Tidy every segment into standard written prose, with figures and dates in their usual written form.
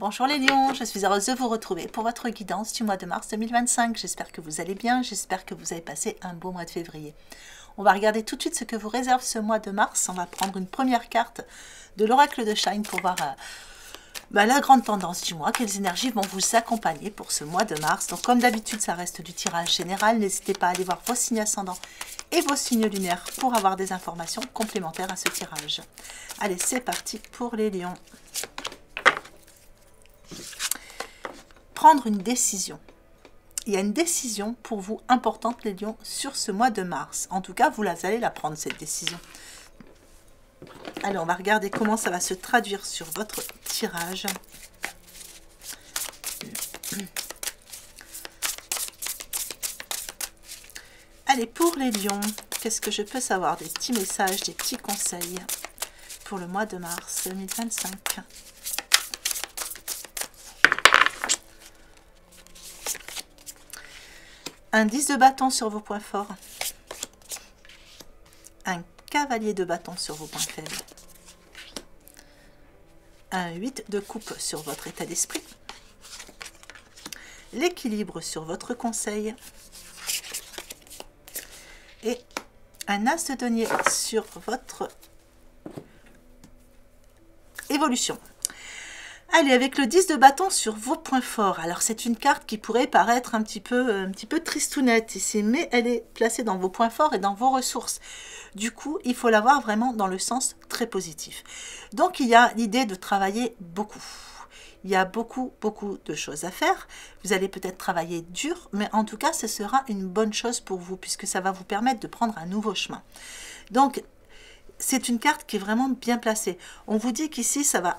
Bonjour les lions, je suis heureuse de vous retrouver pour votre guidance du mois de mars 2025. J'espère que vous allez bien, j'espère que vous avez passé un beau mois de février. On va regarder tout de suite ce que vous réserve ce mois de mars. On va prendre une première carte de l'oracle de Shine pour voir la grande tendance du mois, quelles énergies vont vous accompagner pour ce mois de mars. Donc comme d'habitude, ça reste du tirage général. N'hésitez pas à aller voir vos signes ascendants et vos signes lunaires pour avoir des informations complémentaires à ce tirage. Allez, c'est parti pour les lions. Prendre une décision. Il y a une décision pour vous importante, les lions, sur ce mois de mars. En tout cas, vous allez la prendre, cette décision. Alors, on va regarder comment ça va se traduire sur votre tirage. Allez, pour les lions, qu'est-ce que je peux savoir? Des petits messages, des petits conseils pour le mois de mars 2025. Un 10 de bâton sur vos points forts. Un cavalier de bâton sur vos points faibles. Un 8 de coupe sur votre état d'esprit. L'équilibre sur votre conseil. Et un as de denier sur votre évolution. Allez, avec le 10 de bâton sur vos points forts. Alors, c'est une carte qui pourrait paraître un petit peu tristounette ici, mais elle est placée dans vos points forts et dans vos ressources. Du coup, il faut la voir vraiment dans le sens très positif. Donc, il y a l'idée de travailler beaucoup. Il y a beaucoup de choses à faire. Vous allez peut-être travailler dur, mais en tout cas, ce sera une bonne chose pour vous, puisque ça va vous permettre de prendre un nouveau chemin. Donc, c'est une carte qui est vraiment bien placée. On vous dit qu'ici, ça va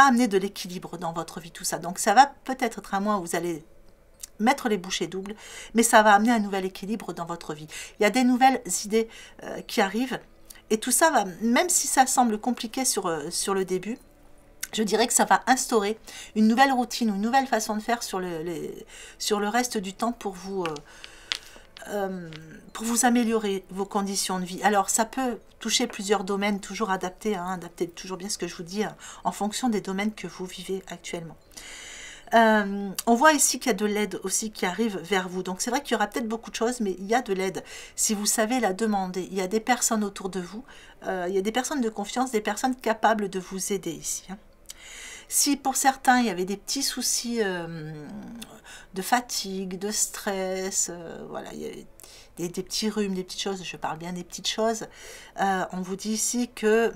amener de l'équilibre dans votre vie, tout ça. Donc, ça va peut-être être un mois où vous allez mettre les bouchées doubles, mais ça va amener un nouvel équilibre dans votre vie. Il y a des nouvelles idées qui arrivent, et tout ça va, même si ça semble compliqué sur le début, je dirais que ça va instaurer une nouvelle routine, une nouvelle façon de faire sur le reste du temps pour vous améliorer vos conditions de vie. Alors, ça peut toucher plusieurs domaines, toujours adapter, adapter toujours bien ce que je vous dis, en fonction des domaines que vous vivez actuellement. On voit ici qu'il y a de l'aide aussi qui arrive vers vous. Donc, c'est vrai qu'il y aura peut-être beaucoup de choses, mais il y a de l'aide. Si vous savez la demander, il y a des personnes autour de vous, il y a des personnes de confiance, des personnes capables de vous aider ici. Si pour certains, il y avait des petits soucis de fatigue, de stress, voilà, il y a des petits rhumes, des petites choses, je parle bien des petites choses, on vous dit ici que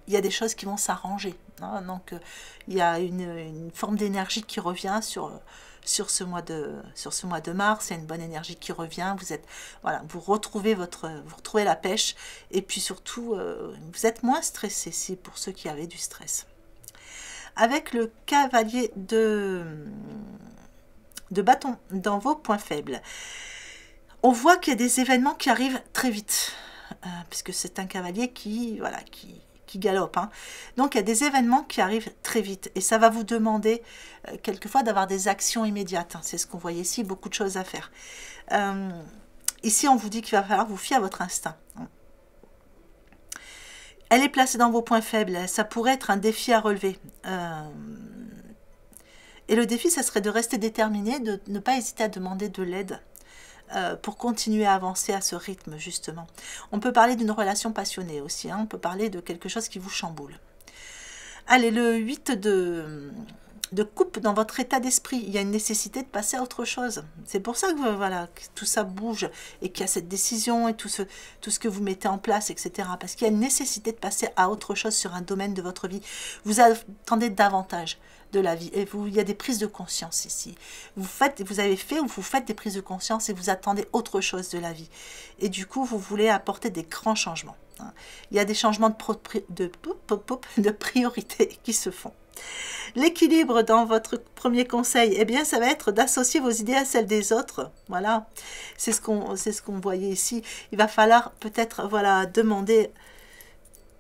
il y a des choses qui vont s'arranger. Donc, il y a une forme d'énergie qui revient sur ce mois de mars. Il y a une bonne énergie qui revient. Vous retrouvez la pêche. Et puis surtout, vous êtes moins stressé, si pour ceux qui avaient du stress. Avec le cavalier de bâton dans vos points faibles, on voit qu'il y a des événements qui arrivent très vite, puisque c'est un cavalier qui galope. Donc, il y a des événements qui arrivent très vite, et ça va vous demander quelquefois d'avoir des actions immédiates. C'est ce qu'on voit ici, beaucoup de choses à faire. Ici, on vous dit qu'il va falloir vous fier à votre instinct. Elle est placée dans vos points faibles, ça pourrait être un défi à relever. Et le défi, ça serait de rester déterminé, de ne pas hésiter à demander de l'aide pour continuer à avancer à ce rythme, justement. On peut parler d'une relation passionnée aussi, on peut parler de quelque chose qui vous chamboule. Allez, le 8 de coupe dans votre état d'esprit, il y a une nécessité de passer à autre chose. C'est pour ça que, voilà, que tout ça bouge et qu'il y a cette décision et tout ce que vous mettez en place, etc. Parce qu'il y a une nécessité de passer à autre chose sur un domaine de votre vie. Vous attendez davantage de la vie et il y a des prises de conscience ici. Vous avez fait ou vous faites des prises de conscience et vous attendez autre chose de la vie. Et du coup, vous voulez apporter des grands changements. Il y a des changements de priorité qui se font. L'équilibre dans votre premier conseil, eh bien, ça va être d'associer vos idées à celles des autres. Voilà, c'est ce qu'on voyait ici. Il va falloir peut-être, voilà, demander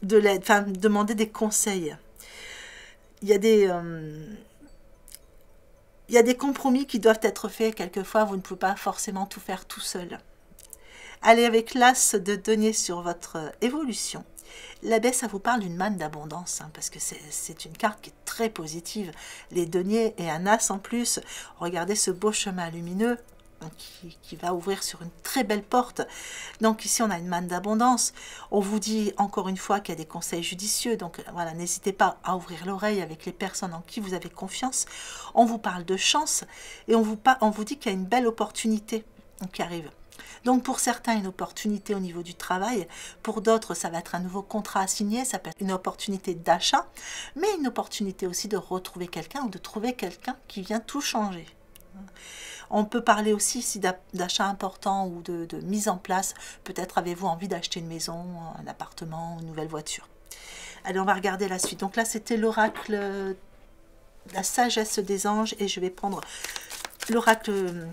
de l'aide, enfin, demander des conseils. Il y a des compromis qui doivent être faits. Quelquefois, vous ne pouvez pas forcément tout faire tout seul. Allez, avec l'as de denier sur votre évolution. L'abbé, ça vous parle d'une manne d'abondance, hein, parce que c'est une carte qui est très positive. Les deniers et un as en plus. Regardez ce beau chemin lumineux qui va ouvrir sur une très belle porte. Donc ici, on a une manne d'abondance. On vous dit encore une fois qu'il y a des conseils judicieux. Donc voilà, n'hésitez pas à ouvrir l'oreille avec les personnes en qui vous avez confiance. On vous parle de chance et on vous dit qu'il y a une belle opportunité qui arrive. Donc pour certains, une opportunité au niveau du travail, pour d'autres, ça va être un nouveau contrat à signer, ça peut être une opportunité d'achat, mais une opportunité aussi de retrouver quelqu'un ou de trouver quelqu'un qui vient tout changer. On peut parler aussi ici d'achat important ou de mise en place. Peut-être avez-vous envie d'acheter une maison, un appartement, une nouvelle voiture. Allez, on va regarder la suite. Donc là, c'était l'oracle, la sagesse des anges, et je vais prendre l'oracle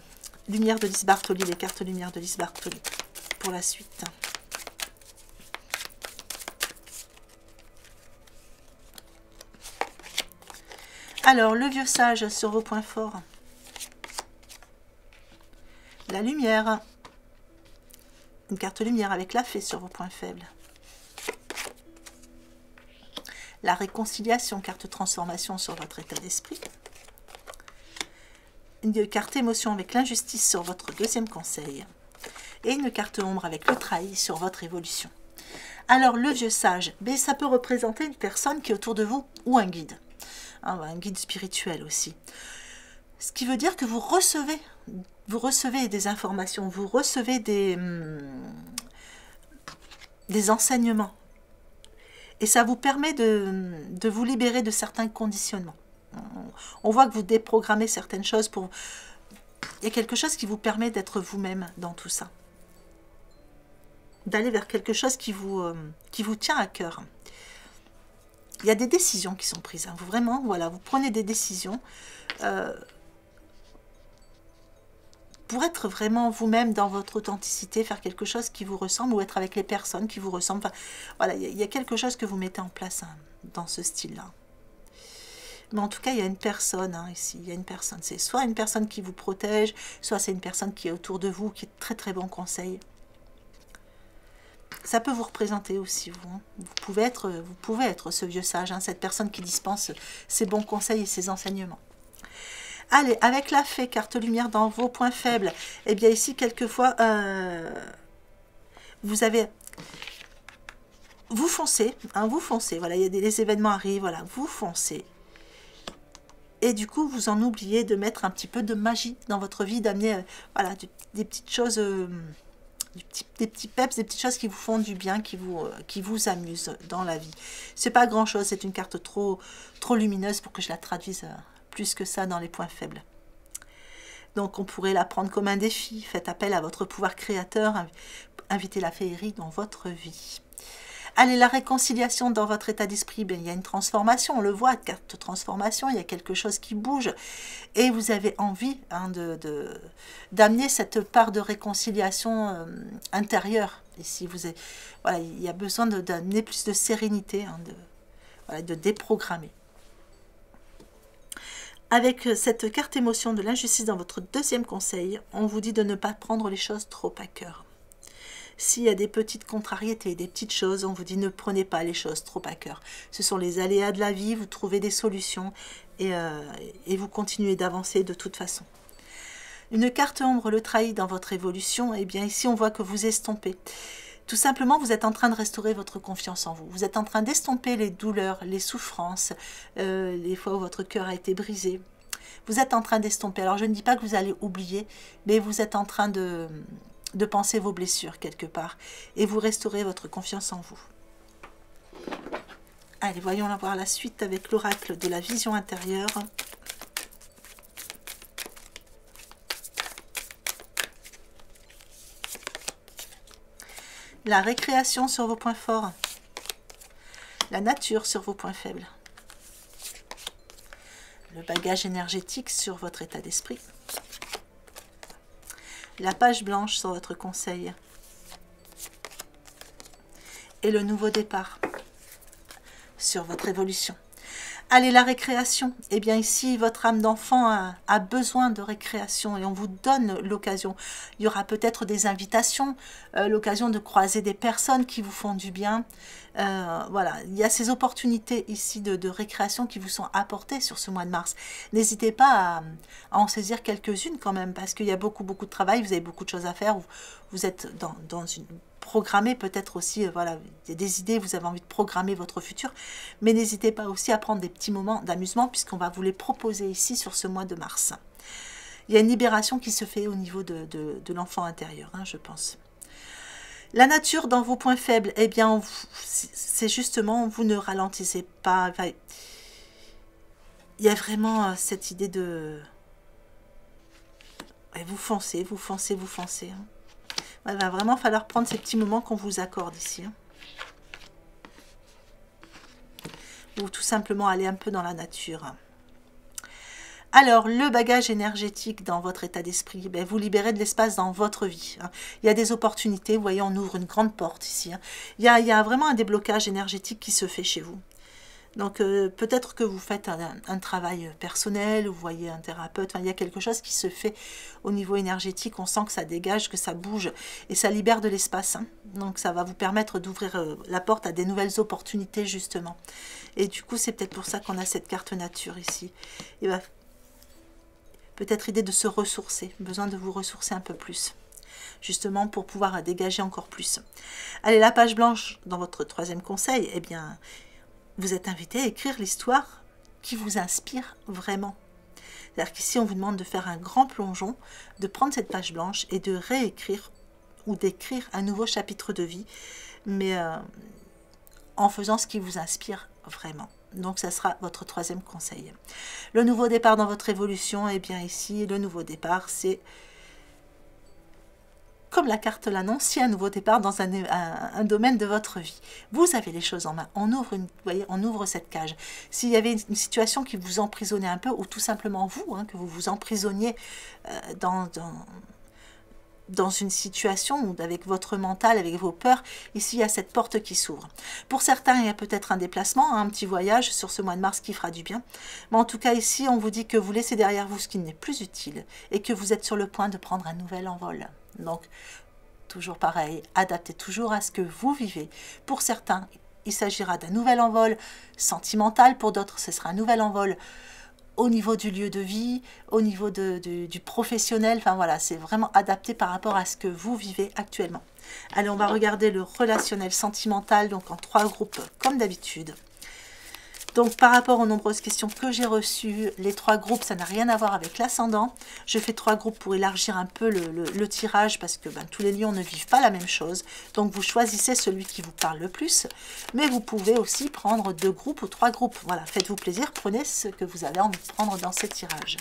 Lumière de Lise Bartoli, les cartes Lumière de Lise Bartoli, pour la suite. Alors, le vieux sage sur vos points forts. La lumière. Une carte lumière avec la fée sur vos points faibles. La réconciliation, carte transformation sur votre état d'esprit. Une carte émotion avec l'injustice sur votre deuxième conseil. Et une carte ombre avec le trahi sur votre évolution. Alors, le vieux sage, ça peut représenter une personne qui est autour de vous ou un guide. Un guide spirituel aussi. Ce qui veut dire que vous recevez des informations, vous recevez des enseignements. Et ça vous permet de vous libérer de certains conditionnements. On voit que vous déprogrammez certaines choses pour... Il y a quelque chose qui vous permet d'être vous-même dans tout ça. D'aller vers quelque chose qui vous tient à cœur. Il y a des décisions qui sont prises. Hein. Vous vraiment, voilà, vous prenez des décisions pour être vraiment vous-même dans votre authenticité, faire quelque chose qui vous ressemble ou être avec les personnes qui vous ressemblent. Enfin, voilà, il y a quelque chose que vous mettez en place hein, dans ce style-là. Mais en tout cas, il y a une personne hein, ici, il y a une personne. C'est soit une personne qui vous protège, soit c'est une personne qui est autour de vous, qui est très très bon conseil. Ça peut vous représenter aussi, vous. Hein. Vous pouvez être ce vieux sage, hein, cette personne qui dispense ses bons conseils et ses enseignements. Allez, avec la fée, carte lumière dans vos points faibles, eh bien ici, quelquefois, vous foncez, hein, vous foncez, voilà, il y a les événements arrivent, voilà, vous foncez. Et du coup, vous en oubliez de mettre un petit peu de magie dans votre vie, d'amener voilà, des petites choses, des petits peps, des petites choses qui vous font du bien, qui vous amusent dans la vie. C'est pas grand-chose, c'est une carte trop lumineuse pour que je la traduise plus que ça dans les points faibles. Donc on pourrait la prendre comme un défi. Faites appel à votre pouvoir créateur, invitez la féerie dans votre vie. Allez, la réconciliation dans votre état d'esprit, il y a une transformation, on le voit, carte de transformation, il y a quelque chose qui bouge et vous avez envie hein, d'amener cette part de réconciliation intérieure. Ici, voilà, il y a besoin d'amener plus de sérénité, hein, voilà, de déprogrammer. Avec cette carte émotion de l'injustice dans votre deuxième conseil, on vous dit de ne pas prendre les choses trop à cœur. S'il y a des petites contrariétés, des petites choses, on vous dit ne prenez pas les choses trop à cœur. Ce sont les aléas de la vie, vous trouvez des solutions et vous continuez d'avancer de toute façon. Une carte ombre, le trahi dans votre évolution, eh bien ici on voit que vous estompez. Tout simplement, vous êtes en train de restaurer votre confiance en vous. Vous êtes en train d'estomper les douleurs, les souffrances, les fois où votre cœur a été brisé. Vous êtes en train d'estomper. Alors je ne dis pas que vous allez oublier, mais vous êtes en train de penser vos blessures quelque part et vous restaurez votre confiance en vous. Allez, voyons voir la suite avec l'oracle de la vision intérieure. La récréation sur vos points forts. La nature sur vos points faibles. Le bagage énergétique sur votre état d'esprit. La page blanche sur votre conseil. Et le nouveau départ sur votre évolution. Allez, la récréation. Eh bien ici, votre âme d'enfant a besoin de récréation et on vous donne l'occasion. Il y aura peut-être des invitations, l'occasion de croiser des personnes qui vous font du bien. Voilà, il y a ces opportunités ici de récréation qui vous sont apportées sur ce mois de mars. N'hésitez pas à en saisir quelques-unes quand même, parce qu'il y a beaucoup de travail, vous avez beaucoup de choses à faire, vous êtes dans une... programmer peut-être aussi, voilà, il y a des idées, vous avez envie de programmer votre futur, mais n'hésitez pas aussi à prendre des petits moments d'amusement puisqu'on va vous les proposer ici sur ce mois de mars. Il y a une libération qui se fait au niveau de l'enfant intérieur, hein, je pense. La nature dans vos points faibles, eh bien, c'est justement, vous ne ralentissez pas. Enfin, il y a vraiment cette idée de... Ouais, vous foncez, vous foncez, vous foncez. Hein. Il va vraiment falloir prendre ces petits moments qu'on vous accorde ici. Hein. Ou tout simplement aller un peu dans la nature. Alors, le bagage énergétique dans votre état d'esprit, ben, vous libérez de l'espace dans votre vie. Hein. Il y a des opportunités, vous voyez, on ouvre une grande porte ici. Hein. Il y a vraiment un déblocage énergétique qui se fait chez vous. Donc, peut-être que vous faites un travail personnel, vous voyez un thérapeute, enfin, il y a quelque chose qui se fait au niveau énergétique, on sent que ça dégage, que ça bouge, et ça libère de l'espace. Hein. Donc, ça va vous permettre d'ouvrir la porte à des nouvelles opportunités, justement. Et du coup, c'est peut-être pour ça qu'on a cette carte nature ici. Et ben, peut-être idée de se ressourcer, besoin de vous ressourcer un peu plus, justement pour pouvoir dégager encore plus. Allez, la page blanche dans votre troisième conseil, eh bien... vous êtes invité à écrire l'histoire qui vous inspire vraiment. C'est-à-dire qu'ici, on vous demande de faire un grand plongeon, de prendre cette page blanche et de réécrire ou d'écrire un nouveau chapitre de vie, mais en faisant ce qui vous inspire vraiment. Donc, ça sera votre troisième conseil. Le nouveau départ dans votre évolution, eh bien ici, le nouveau départ, c'est... comme la carte l'annonce, si un nouveau départ dans un domaine de votre vie. Vous avez les choses en main. On ouvre, vous voyez, on ouvre cette cage. S'il y avait une situation qui vous emprisonnait un peu, ou tout simplement vous, hein, que vous vous emprisonniez dans une situation où, avec votre mental, avec vos peurs, ici il y a cette porte qui s'ouvre. Pour certains, il y a peut-être un déplacement, un petit voyage sur ce mois de mars qui fera du bien. Mais en tout cas, ici, on vous dit que vous laissez derrière vous ce qui n'est plus utile et que vous êtes sur le point de prendre un nouvel envol. Donc, toujours pareil, adaptez toujours à ce que vous vivez. Pour certains, il s'agira d'un nouvel envol sentimental. Pour d'autres, ce sera un nouvel envol au niveau du lieu de vie, au niveau du professionnel. Enfin voilà, c'est vraiment adapté par rapport à ce que vous vivez actuellement. Allez, on va regarder le relationnel sentimental, donc en 3 groupes comme d'habitude. Donc, par rapport aux nombreuses questions que j'ai reçues, les 3 groupes, ça n'a rien à voir avec l'ascendant. Je fais 3 groupes pour élargir un peu le tirage parce que tous les lions ne vivent pas la même chose. Donc, vous choisissez celui qui vous parle le plus. Mais vous pouvez aussi prendre 2 groupes ou 3 groupes. Voilà, faites-vous plaisir, prenez ce que vous avez envie de prendre dans ce tirage.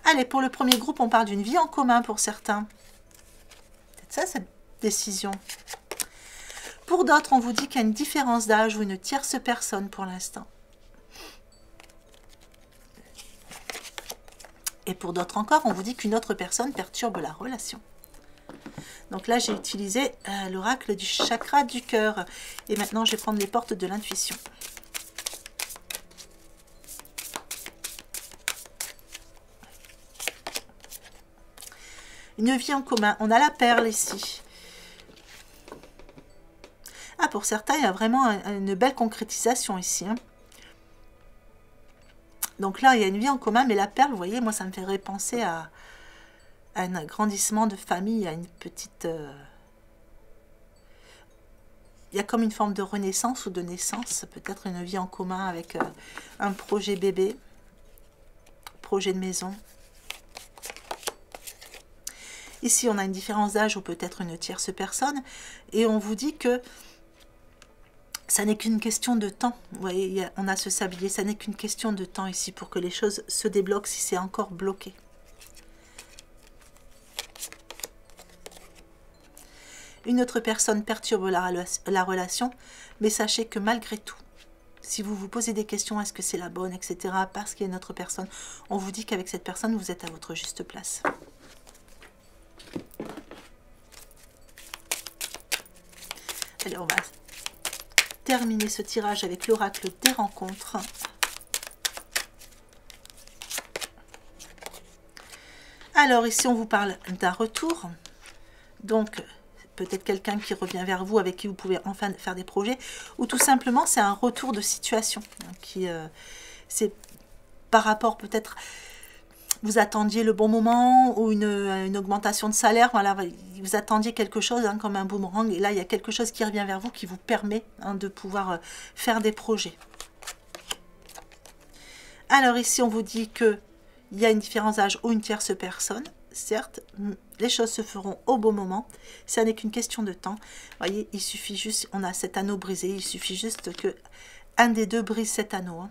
Allez, pour le premier groupe, on parle d'une vie en commun pour certains. Peut-être ça, cette décision. Pour d'autres, on vous dit qu'il y a une différence d'âge ou une tierce personne pour l'instant. Et pour d'autres encore, on vous dit qu'une autre personne perturbe la relation. Donc là, j'ai utilisé l'oracle du chakra du cœur. Et maintenant, je vais prendre les portes de l'intuition. Une vie en commun. On a la perle ici. Ah, pour certains, il y a vraiment une belle concrétisation ici. Hein. Donc là, il y a une vie en commun, mais la perle, vous voyez, moi, ça me ferait penser à un agrandissement de famille, à une petite... il y a comme une forme de renaissance ou de naissance, peut-être une vie en commun avec un projet bébé, projet de maison. Ici, on a une différence d'âge ou peut-être une tierce personne, et on vous dit que ça n'est qu'une question de temps. Vous voyez, on a ce sablier, ça n'est qu'une question de temps ici pour que les choses se débloquent si c'est encore bloqué. Une autre personne perturbe la relation, mais sachez que malgré tout, si vous vous posez des questions, est-ce que c'est la bonne, etc., parce qu'il y a une autre personne, on vous dit qu'avec cette personne, vous êtes à votre juste place. Allez, on va terminer ce tirage avec l'oracle des rencontres. Alors ici, on vous parle d'un retour. Donc, peut-être quelqu'un qui revient vers vous, avec qui vous pouvez enfin faire des projets. Ou tout simplement, c'est un retour de situation. C'est par rapport peut-être... Vous attendiez le bon moment ou une augmentation de salaire, voilà, vous attendiez quelque chose comme un boomerang, et là il y a quelque chose qui revient vers vous qui vous permet de pouvoir faire des projets. Alors ici on vous dit que il y a une différence d'âge ou une tierce personne, certes, les choses se feront au bon moment, ça n'est qu'une question de temps. Vous voyez, il suffit juste, on a cet anneau brisé, il suffit juste que un des deux brise cet anneau.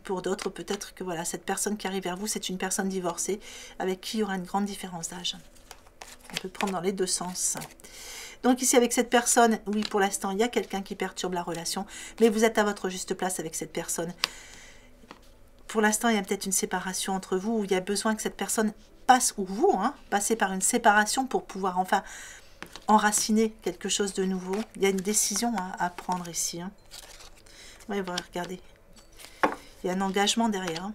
Pour d'autres, peut-être que voilà, cette personne qui arrive vers vous, c'est une personne divorcée avec qui il y aura une grande différence d'âge. On peut prendre dans les deux sens. Donc ici, avec cette personne, oui, pour l'instant, il y a quelqu'un qui perturbe la relation, mais vous êtes à votre juste place avec cette personne. Pour l'instant, il y a peut-être une séparation entre vous, où il y a besoin que cette personne passe, ou vous, passez par une séparation pour pouvoir enfin enraciner quelque chose de nouveau. Il y a une décision à prendre ici. Oui, voilà, regardez. Il y a un engagement derrière.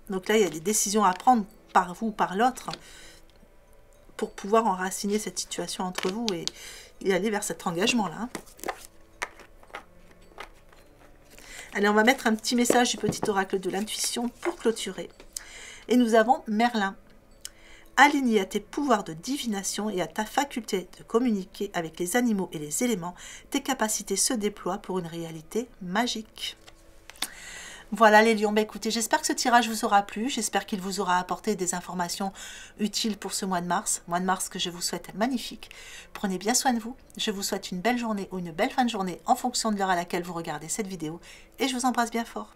Donc là, il y a des décisions à prendre par vous ou par l'autre pour pouvoir enraciner cette situation entre vous et aller vers cet engagement-là. Allez, on va mettre un petit message du petit oracle de l'intuition pour clôturer. Et nous avons Merlin. Aligné à tes pouvoirs de divination et à ta faculté de communiquer avec les animaux et les éléments, tes capacités se déploient pour une réalité magique. Voilà les lions, écoutez, j'espère que ce tirage vous aura plu, j'espère qu'il vous aura apporté des informations utiles pour ce mois de mars que je vous souhaite magnifique. Prenez bien soin de vous, je vous souhaite une belle journée ou une belle fin de journée en fonction de l'heure à laquelle vous regardez cette vidéo et je vous embrasse bien fort.